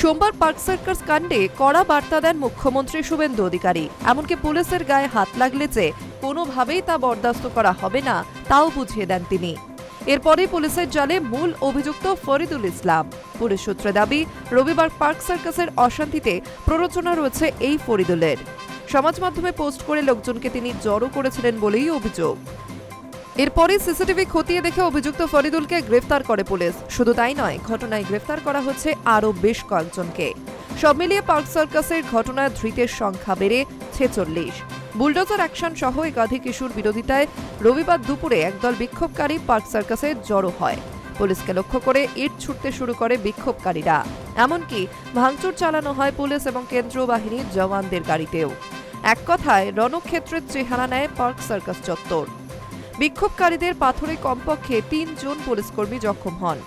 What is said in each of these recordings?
সোমবার park circus কাণ্ডে কড়া বার্তা দেন মুখ্যমন্ত্রী শুভেন্দু অধিকারী। এমনকি পুলিশের গায়ে হাত লাগলে যে কোনোভাবেই তা বরদাস্ত করা হবে না তাও বুঝিয়ে দেন তিনি। এরপরই পুলিশের জালে মূল অভিযুক্ত ফরিদুল ইসলাম। পুলিশ সূত্রে দাবি, রবিবার পার্ক সার্কাসের অশান্তিতে প্ররোচনা রয়েছে এই ফরিদুলের। সমাজ মাধ্যমে পোস্ট করে লোকজনকে তিনি জড়ো করেছিলেন বলেই অভিযোগ। এরপরই সিসিটিভি খতিয়ে দেখে অভিযুক্ত ফরিদুলকে গ্রেফতার করে পুলিশ। শুধু তাই নয়, ঘটনায় গ্রেফতার করা হচ্ছে আরও বেশ কয়েকজনকে। সব মিলিয়ে পার্ক সার্কাসের ঘটনায় ধৃতের সংখ্যা বেড়ে 46। বুলডোজার অ্যাকশন সহ একাধিক ইস্যুর বিরোধিতায় রবিবার দুপুরে একদল বিক্ষোভকারী পার্ক সার্কাসে জড়ো হয়। পুলিশকে লক্ষ্য করে ইট ছুটতে শুরু করে বিক্ষোভকারীরা। এমনকি ভাঙচুর চালানো হয় পুলিশ এবং কেন্দ্রীয় বাহিনীর জওয়ানদের গাড়িতেও। এক কথায় রণক্ষেত্রের চেহারা নেয় পার্ক সার্কাস চত্বর। বিক্ষোভকারীদের পাথরে কমপক্ষে ৩ জন পুলিশকর্মী জখম হন।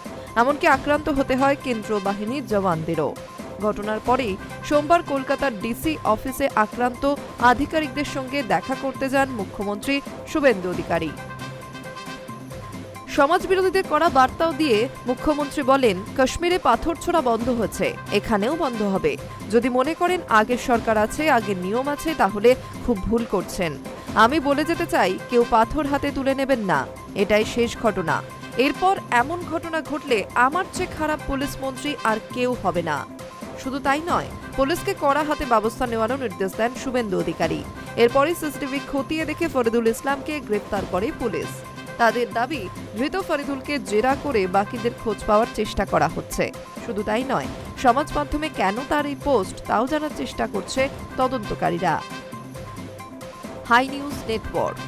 এমনকি আক্রান্ত হতে হয় কেন্দ্রীয় বাহিনীর জওয়ানদেরও। ঘটনার পরেই সোমবার কলকাতার ডিসি অফিসে আক্রান্ত আধিকারিকদের সঙ্গে দেখা করতে যান মুখ্যমন্ত্রী শুভেন্দু অধিকারী। সমাজ বিরোধীদের করা বার্তাও দিয়ে মুখ্যমন্ত্রী বলেন, কাশ্মীরে পাথর ছোড়া বন্ধ হচ্ছে, এখানেও বন্ধ হবে। যদি মনে করেন আগের সরকার আছে, আগের নিয়ম আছে, তাহলে খুব ভুল করছেন। আমি বলে যেতে চাই, কেউ পাথর হাতে তুলে নেবেন না, এটাই শেষ ঘটনা। এরপর এমন ঘটনা ঘটলে আমার চেয়ে খারাপ পুলিশ মন্ত্রী আর কেউ হবে না। শুধু তাই নয়, পুলিশকে কড়া হাতে ব্যবস্থা নেওয়ারও নির্দেশ দেন শুভেন্দু অধিকারী। এরপরই সিসিটিভি খতিয়ে দেখে ফরিদুল ইসলামকে গ্রেফতার করে পুলিশ। তাদের দাবি, ধৃত ফরিদুলকে জেরা করে বাকিদের খোঁজ পাওয়ার চেষ্টা করা হচ্ছে। শুধু তাই নয়, সমাজ মাধ্যমে কেন তার এই পোস্ট তাও জানার চেষ্টা করছে তদন্তকারীরা। Hi news network.